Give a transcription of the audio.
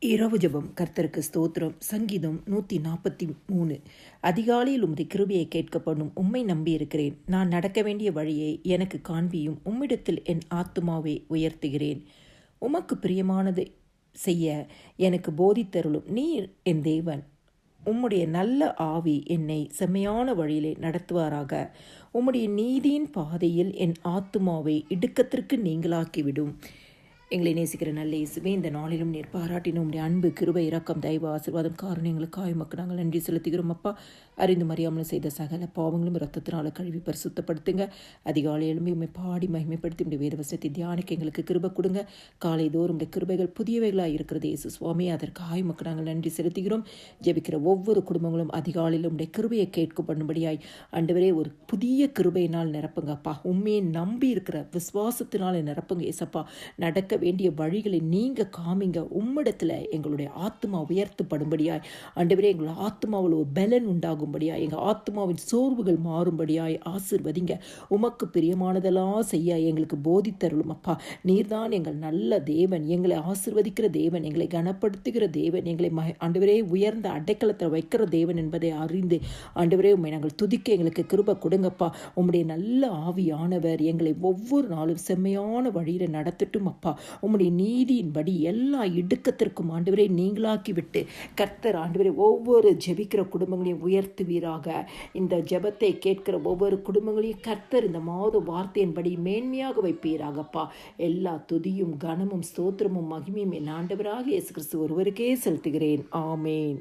இரவு ஜெபம். கர்த்தருக்கு ஸ்தோத்திரம். சங்கீதம் 143. அதிகாலையில் உமது கிருபையை கேட்கப்படும். உம்மை நம்பியிருக்கிறேன். நான் நடக்க வேண்டிய வழியை எனக்கு காண்பியும். உம்மிடத்தில் என் ஆத்துமாவை உயர்த்துகிறேன். உமக்கு பிரியமானதை செய்ய எனக்கு போதித்தருளும். நீர் என் தேவன். உம்முடைய நல்ல ஆவி என்னை செம்மையான வழியிலே நடத்துவாராக. உம்முடைய நீதியின் பாதையில் என் ஆத்துமாவை இடுக்கத்திற்கு நீங்களாக்கிவிடும். எங்களை நேசிக்கிற நல்ல இயேசுவே, இந்த நாளிலும் நீர் பாராட்டின உம்முடைய அன்பு, கிருபை, இரக்கம், தயவு, ஆசீர்வாதம் காரணம் எங்களுக்காக உமக்கு நாங்கள் நன்றி செலுத்துகிறோம் அப்பா. அறிந்தும் அறியாமலும் செய்த சகல பாவங்களும் இரத்தத்தினால கழுவி பரிசுத்தப்படுத்துங்க. அதிகாலை எழும்பி உம்மை பாடி மகிமைப்படுத்தி உடைய வேதவசத்தை தியானிக்க எங்களுக்கு கிருபை கொடுங்க. காலை தோறும் உடைய கிருபைகள் புதியவைகளாக இருக்கிறது இயேசு சுவாமி. அதற்காக உமக்கு நாங்கள் நன்றி செலுத்துகிறோம். ஜெபிக்கிற ஒவ்வொரு குடும்பங்களும் அதிகாலையிலும் உடைய கிருபையை கேட்கப்படும்படியாய் ஆண்டவரே ஒரு புதிய கிருபையினால் நிரப்புங்க அப்பா. உண்மையை நம்பி இருக்கிற விசுவாசத்தினால நிரப்புங்க ஏசப்பா. நடக்க வேண்டிய வழிகளை நீங்க காமிங்க. உம்மிடத்துல எங்களுடைய ஆத்மா உயர்த்தப்படும்படியாய் ஆண்டவரே எங்களுடைய ஆத்மாவில் ஒரு பலன் உண்டாகும்படியாய், எங்கள் ஆத்மாவின் சோர்வுகள் மாறும்படியாய் ஆசீர்வதிங்க. உமக்கு பிரியமானதெல்லாம் செய்ய எங்களுக்கு போதித்தருளும் அப்பா. நீர்தான் எங்கள் நல்ல தேவன், எங்களை ஆசீர்வதிக்கிற தேவன், எங்களை கனப்படுத்துகிற தேவன், எங்களை ஆண்டவரே உயர்ந்த அடைக்கலத்தை வைக்கிற தேவன் என்பதை அறிந்து ஆண்டவரே உம்மை நாங்கள் துதிக்க எங்களுக்கு கிருபை கொடுங்கப்பா. உம்முடைய நல்ல ஆவியானவர் எங்களை ஒவ்வொரு நாளும் செம்மையான வழியில நடத்தட்டும் அப்பா. உம்முடைய நீதியின்படி எல்லா இடுக்கத்திற்கும் ஆண்டவரை நீங்களாக்கி விட்டு கர்த்தர் ஆண்டவரை ஒவ்வொரு ஜெபிக்கிற குடும்பங்களையும் உயர்த்துவீராக. இந்த ஜெபத்தை கேட்கிற ஒவ்வொரு குடும்பங்களையும் கர்த்தர் இந்த மாத வார்த்தையின்படி மேன்மையாக வைப்பீராகப்பா. எல்லா துதியும் கனமும் ஸ்தோத்திரமும் மகிமையும் என் ஆண்டவராக இயேசு கிறிஸ்து ஒருவருக்கே செலுத்துகிறேன். ஆமேன்.